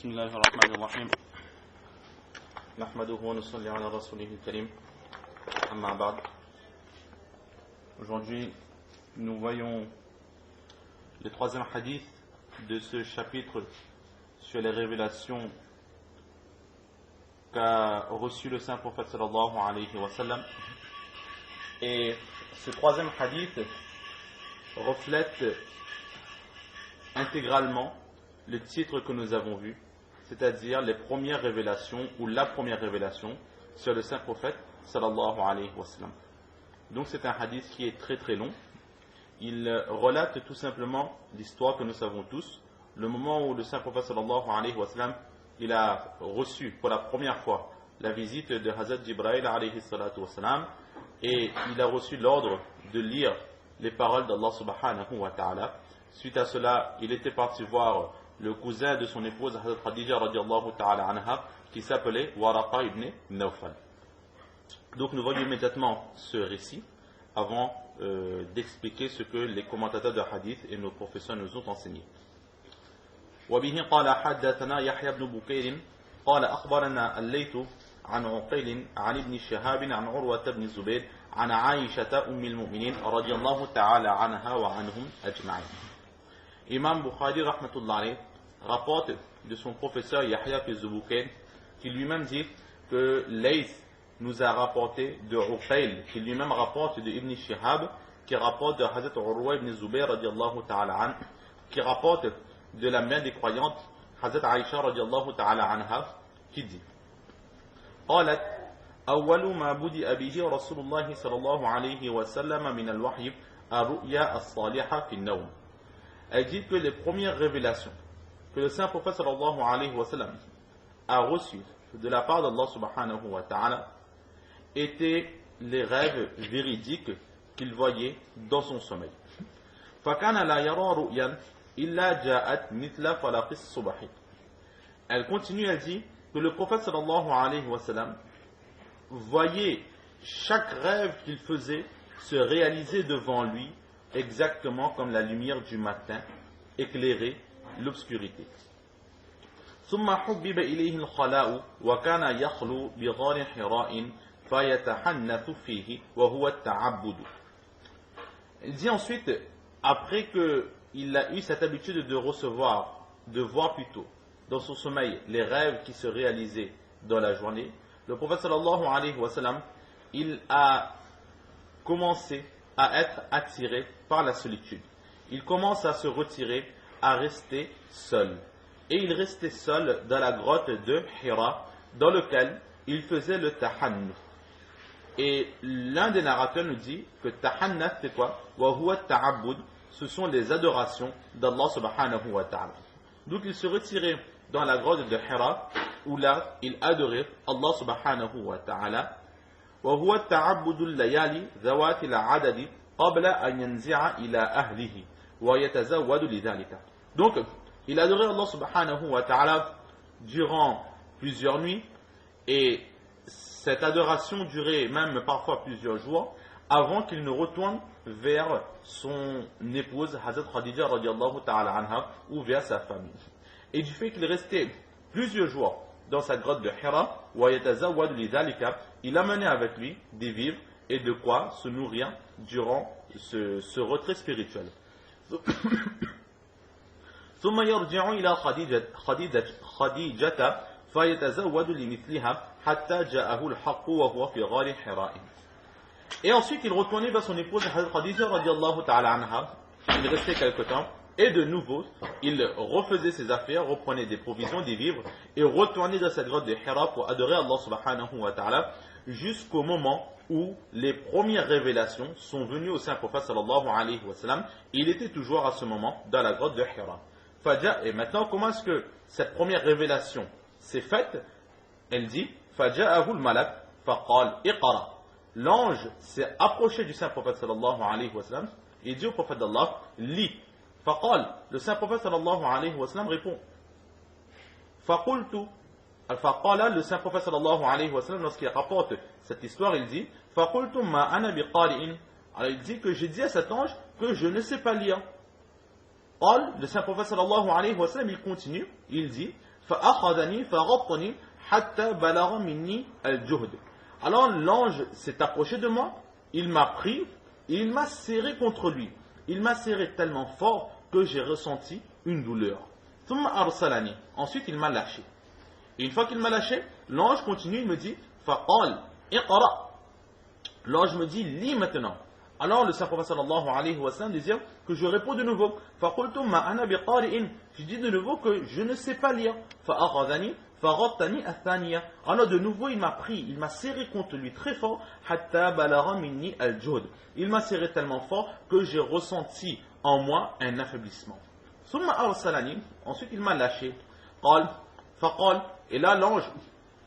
بسم الله الرحمن الرحيم نحمده ونصلي على رسوله الكريم أما بعد. Aujourd'hui, nous voyons le troisième hadith de ce chapitre sur les révélations qu'a reçu le saint prophète sallallahu alayhi wa sallam. Et ce troisième hadith reflète intégralement le titre que nous avons vu, c'est-à-dire les premières révélations ou la première révélation sur le saint prophète sallallahu alayhi wa sallam. Donc c'est un hadith qui est très très long. Il relate tout simplement l'histoire que nous savons tous, le moment où le saint prophète sallallahu alayhi wa sallam il a reçu pour la première fois la visite de Hazrat Jibril alayhi salatu wa sallam, et il a reçu l'ordre de lire les paroles d'Allah subhanahu wa ta'ala. Suite à cela, il était parti voir le cousin de son épouse Hazrat Khadija radiallahu ta'ala anha, qui s'appelait Waraqa ibn Nawfal. Donc nous voyons immédiatement ce récit avant d'expliquer ce que les commentateurs de hadith et nos professeurs nous ont enseigné. وبه قال حدثنا يحيى بن بكير قال أخبرنا الليث عن عقيل عن ابن شهاب عن عروة بن الزبير عن عائشة أم المؤمنين رضي الله تعالى عنها وعنهم أجمعين. Imam Bukhari rahmatullah alayh rapporte de son professeur Yahya ibn Bukayr, qui lui-même dit que Layth nous a rapporté de Uqayl, qui lui-même rapporte de Ibn Shihab, qui rapporte de Hazrat Urwa ibn Zubayr radiallahu ta'ala an, qui rapporte de la mère des croyantes Hazrat Aisha radiallahu ta'ala anha, qui dit قالت أول ما بدأ به رسول الله صلى الله عليه وسلم من الوحي الرؤيا الصالحة في النوم. Elle dit que les premières révélations que le saint prophète sallallahu alayhi wa sallam a reçues de la part d'Allah subhanahu wa ta'ala étaient les rêves véridiques qu'il voyait dans son sommeil. فَكَانَ لَا يَرَى رُؤْيًا إِلَّا جَاءَتْ مِثْلَ فَلَقِ الصُّبَحِ. Elle continue, elle dit que le prophète sallallahu alayhi wa sallam voyait chaque rêve qu'il faisait se réaliser devant lui exactement comme la lumière du matin éclairait l'obscurité. ثم حبب إليه الخلاء وكان يخلو بغار حراء فيتحنث فيه وهو التعبد. Il dit ensuite, après qu'il a eu cette habitude de recevoir, de voir plutôt dans son sommeil les rêves qui se réalisaient dans la journée, le prophète sallallahu alayhi wa sallam, il a commencé à être attiré par la solitude. Il commence à se retirer, à rester seul. Et il restait seul dans la grotte de Hira, dans lequel il faisait le tahannuth. Et l'un des narrateurs nous dit que tahannuth c'est quoi? Wa huwa ta'abbud, ce sont les adorations d'Allah subhanahu wa ta'ala. Donc il se retirait dans la grotte de Hira, où là il adorait Allah subhanahu wa ta'ala. وهو التعبد الليالي ذوات العدد قبل أن ينزع إلى أهله ويتزود لذلك. Donc il adorait Allah subhanahu wa ta'ala durant plusieurs nuits, et cette adoration durait même parfois plusieurs jours avant qu'il ne retourne vers son épouse Hazrat Khadija radiallahu ta'ala anha, ou vers sa famille. Et du fait qu'il restait plusieurs jours dans sa grotte de Hira, il amenait avec lui des vivres et de quoi se nourrir durant ce retrait spirituel. ثم يرجع إلى خديجة فيتزود لمثلها حتى جاءه الحق وهو في غار حراء. Et ensuite il retournait vers son épouse Hazrat Khadija radiallahu ta'ala anha. Il restait quelque temps. Et de nouveau, il refaisait ses affaires, reprenait des provisions, des vivres, et retournait dans cette grotte de Hira pour adorer Allah subhanahu wa ta'ala, jusqu'au moment où les premières révélations sont venues au saint prophète sallallahu alayhi wa sallam. Il était toujours à ce moment dans la grotte de Hira. Et maintenant, comment est-ce que cette première révélation s'est faite? Elle dit, فَجَاءَهُ الْمَلَكُ فَقَالْ اِقْرَأ. L'ange s'est approché du saint prophète sallallahu alayhi wa sallam et dit au prophète d'Allah, lis. فقال, le saint prophète sallallahu alayhi wa sallam répond. فقلت, فقال, le saint prophète sallallahu alayhi wa sallam, lorsqu'il rapporte cette histoire, il dit, فقلت ما أنا بقارئ. Alors il dit que j'ai dit à cet ange que je ne sais pas lire. قال, le saint prophète sallallahu alayhi wa sallam, il continue, il dit, فأخذني فغطني حتى بلغ مني الجهد. Alors l'ange s'est approché de moi, il m'a pris et il m'a serré contre lui. Il m'a serré tellement fort que j'ai ressenti une douleur. ثم أرسلني. Ensuite il m'a lâché. Et une fois qu'il m'a lâché, l'ange continue, il me dit فقال اقرأ. L'ange me dit lis maintenant. Alors le Saint-Prophète sallallahu alayhi wa sallam disait que je réponds de nouveau. فقلت ما أنا بقارئ. Je dis de nouveau que je ne sais pas lire. فأخذني فغطني الثانية. Alors de nouveau il m'a pris, il m'a serré contre lui très fort. حتى بلغ مني الجهد. Il m'a serré tellement fort que j'ai ressenti en moi un affaiblissement. ثم أرسلني. Ensuite il m'a lâché. قال فقال. Et là l'ange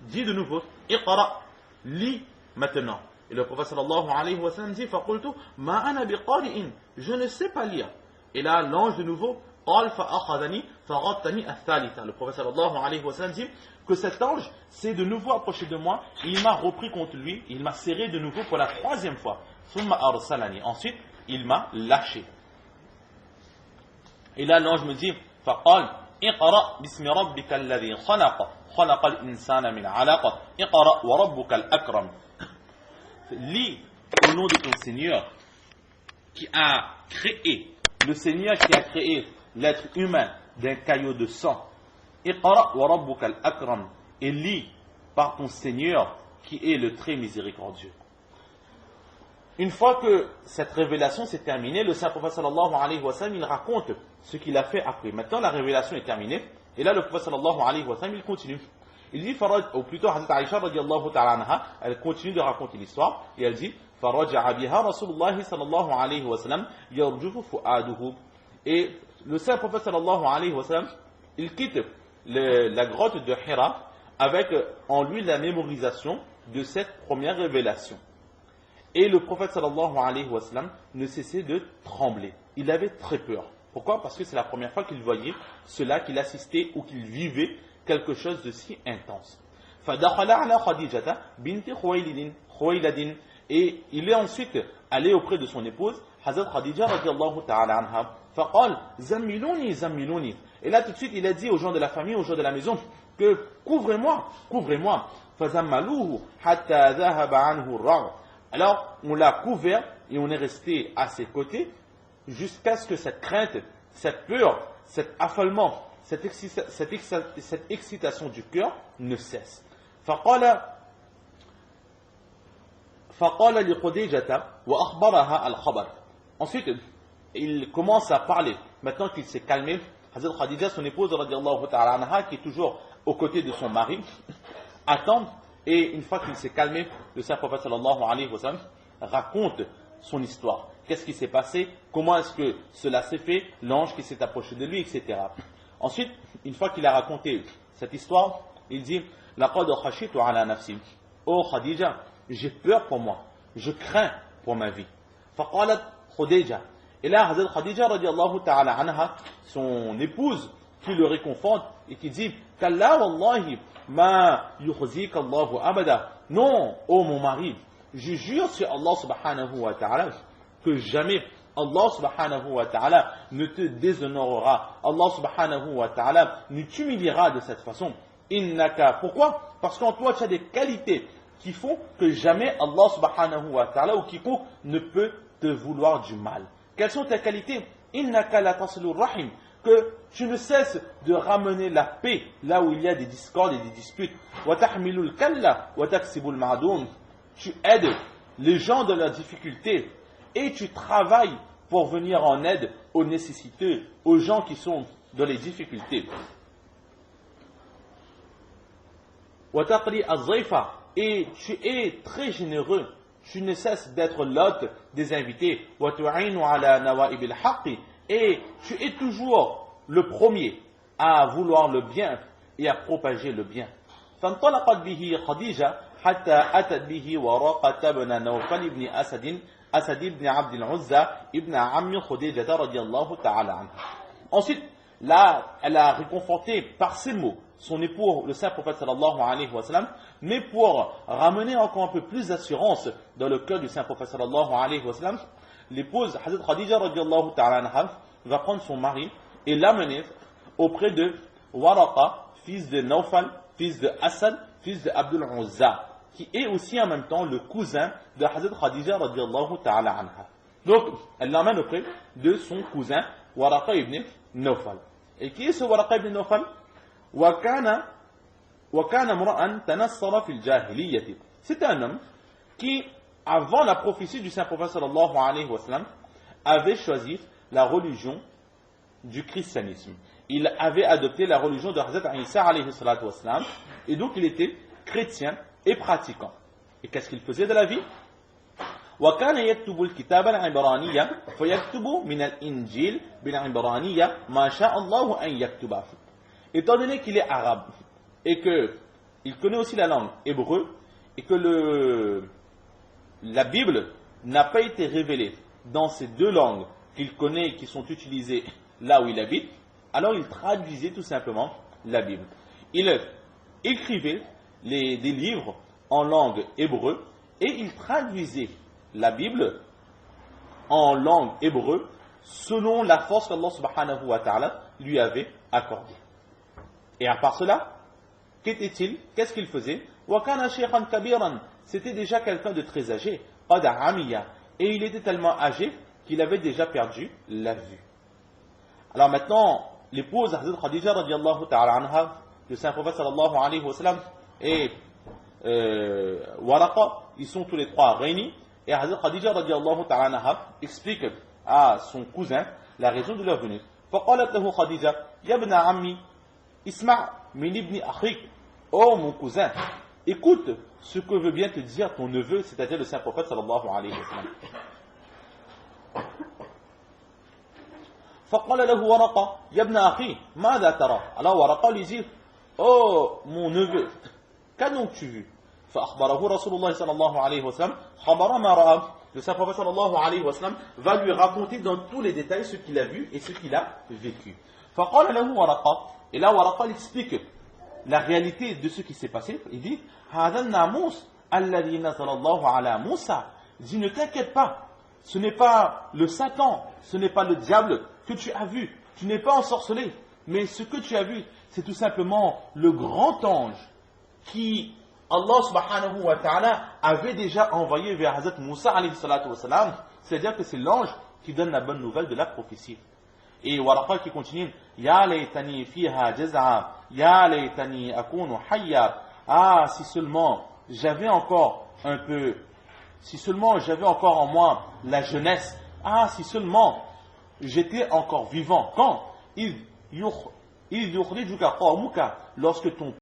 dit de nouveau اقرأ. Lis maintenant. Et le prophète sallallahu alayhi wa sallam dit فقلت ما أنا بقارئ. Je ne sais pas lire. Et là l'ange de nouveau قال فأخذني فغطني الثالثة. Le prophète sallallahu alayhi wa sallam dit que cet ange s'est de nouveau approché de moi, il m'a repris contre lui, il m'a serré de nouveau pour la troisième fois. ثم أرسلني. Ensuite il m'a lâché. Et là l'ange me dit فقال اقرأ باسم ربك الذي خلق خلق الإنسان من علق اقرأ وربك الأكرم. Lis au nom de ton Seigneur qui a créé, le Seigneur qui a créé l'être humain d'un caillot de sang. Iqra wa rabbuka al-akram. Et lis par ton Seigneur qui est le très miséricordieux. Une fois que cette révélation s'est terminée, le Saint-Prophète sallallahu alayhi wa sallam, il raconte ce qu'il a fait après. Maintenant la révélation est terminée. Et là le Prophète sallallahu alayhi wa sallam, il continue. Il dit, ou plutôt Hazrat Aïcha radiallahu ta'ala anha, elle continue de raconter l'histoire, et elle dit, فَرَجَعَ بِهَا رَسُولُ اللَّهِ sallallahu alayhi wa sallam, يَرْجُفُ فُؤَادُهُ. Et le saint prophète sallallahu alayhi wa sallam, il quitte la grotte de Hira avec en lui la mémorisation de cette première révélation. Et le prophète sallallahu alayhi wa sallam ne cessait de trembler. Il avait très peur. Pourquoi? Parce que c'est la première fois qu'il voyait cela, qu'il assistait ou qu'il vivait quelque chose de si intense. فَدَخَلَ عَلَى خَدِيجَةَ بِنْتِ خُوَيْلَدٍ. Et il est ensuite allé auprès de son épouse, Hazrat Khadija radiallahu ta'ala anha. فَقَالْ زَمِّلُونِي زَمِّلُونِي. Et là tout de suite il a dit aux gens de la famille, aux gens de la maison, que couvrez-moi, couvrez-moi. فَزَمَّلُوهُ حَتَّى ذَهَبَ عَنْهُ الرَّعْ. Alors on l'a couvert et on est resté à ses côtés jusqu'à ce que cette crainte, cette peur, cet affolement, cette excitation du cœur ne cesse. فقال لخديجة وأخبرها الخبر. Ensuite, il commence à parler. Maintenant qu'il s'est calmé, Hazrat Khadija, son épouse, radiallahu ta'ala anha, qui est toujours aux côtés de son mari, attend. Et une fois qu'il s'est calmé, le saint prophète sallallahu alayhi wa sallam raconte son histoire. Qu'est-ce qui s'est passé? Comment est-ce que cela s'est fait? L'ange qui s'est approché de lui, etc. Ensuite, une fois qu'il a raconté cette histoire, il dit لَقَدْ خَشِيتُ عَلَى نَفْسِي. Oh Khadija, j'ai peur pour moi, je crains pour ma vie. فَقَالَتْ خُدَيْجَةَ. Et là, Hazrat Khadija radiallahu ta'ala anha, son épouse, qui le réconforte et qui dit كَلَّا وَاللَّهِ مَا يُخْزِيكَ اللَّهُ أَبَدًا. Non, oh mon mari, je jure sur Allah subhanahu wa ta'ala que jamais Allah subhanahu wa ta'ala ne te déshonorera. Allah subhanahu wa ta'ala ne t'humiliera de cette façon. Innaka. Pourquoi? Parce qu'en toi tu as des qualités qui font que jamais Allah subhanahu wa ta'ala ou quiconque ne peut te vouloir du mal. Quelles sont tes qualités? Innaka la tasilur rahim. Que tu ne cesses de ramener la paix là où il y a des discordes et des disputes. Wa tahmilul kalla wa taksibul ma'doum. Tu aides les gens dans leurs difficultés et tu travailles pour venir en aide aux nécessiteux, aux gens qui sont dans les difficultés. Et tu es très généreux, tu ne cesses d'être l'hôte des invités. Et tu es toujours le premier à vouloir le bien et à propager le bien. فانطلقت به خديجة حتى أتت به ورقة بن نوفل بن أسد بن عبد العزى ابن عم خديجة رضي الله تعالى عنها. Ensuite, là, elle a réconforté par ces mots son époux, le saint prophète sallallahu alayhi wa sallam, mais pour ramener encore un peu plus d'assurance dans le cœur du saint prophète sallallahu alayhi wa sallam, l'épouse Hazrat Khadija radiallahu ta'ala anha va prendre son mari et l'amener auprès de Waraqa, fils de Nawfal, fils de Asad, fils de Abdul Uzza, qui est aussi en même temps le cousin de Hazrat Khadija radiallahu ta'ala anha. Donc, elle l'emmène auprès de son cousin Waraqa ibn Nawfal. Et qui est ce Waraqa ibn Nawfal? C'est un homme qui, avant la prophétie du Saint-Prophète sallallahu alayhi wa sallam, avait choisi la religion du christianisme. Il avait adopté la religion de Hazrat Isa alayhi salatu wa sallam, et donc il était chrétien et pratiquant. Et qu'est-ce qu'il faisait de la vie? وكان يكتب الكتاب العبرانية فيكتب من الإنجيل بالعبرانية ما شاء الله أن يكتب. Étant donné qu'il est arabe et qu'il connaît aussi la langue hébreu et que la Bible n'a pas été révélée dans ces deux langues qu'il connaît et qui sont utilisées là où il habite, alors il traduisait tout simplement la Bible. Il écrivait des livres en langue hébreu et il traduisait la Bible en langue hébreu selon la force qu'Allah subhanahu wa ta'ala lui avait accordée. Et à part cela, qu'était-il? Qu'est-ce qu'il faisait? وَكَانَ شَيْخًا كَبِيرًا. C'était déjà quelqu'un de très âgé. قَدْ عَمِيَ. Et il était tellement âgé qu'il avait déjà perdu la vue. Alors maintenant, l'épouse Hazrat Khadija radiallahu ta'ala anha, le Saint-Prophète sallallahu alayhi wa sallam, et Waraqa, ils sont tous les trois réunis. Et Hazrat Khadija radiallahu ta'ala anha explique à son cousin la raison de leur venue. فَقَالَتْ لَهُ خَدِيجَةُ يَا ابْنَ عَمِّي اسْمَعْ مِنْ ابْنِ أَخِيكَ. Oh mon cousin, écoute ce que veut bien te dire ton neveu, c'est-à-dire le Saint-Prophète sallallahu alayhi wa sallam. فقال له ورقة يا ابن أخي ماذا ترى. Alors Waraqa lui dit, oh mon neveu, qu'as donc tu vu? فأخبره رسول الله صلى الله عليه وسلم خبر ما رأى. Le Saint-Prophète sallallahu alayhi wa sallam va lui raconter dans tous les détails ce qu'il a vu et ce qu'il a vécu. فقال له ورقة. Et là Waraqa explique la réalité de ce qui s'est passé. Il dit هذا الناموس الذي نزل الله على موسى. Il dit ne t'inquiète pas, ce n'est pas le Satan, ce n'est pas le diable que tu as vu, tu n'es pas ensorcelé, mais ce que tu as vu, c'est tout simplement le grand ange qui Allah subhanahu wa ta'ala avait déjà envoyé vers Hazrat Moussa alayhi salatu wa salam, c'est-à-dire que c'est l'ange qui donne la bonne nouvelle de la prophétie. Et Waraqa qui continue, Ya laytani fiha jaz'a, Ya laytani akunu hayya. Ah, si seulement j'avais encore un peu, si seulement j'avais encore en moi la jeunesse, ah, si seulement j'étais encore vivant. Quand lorsque ton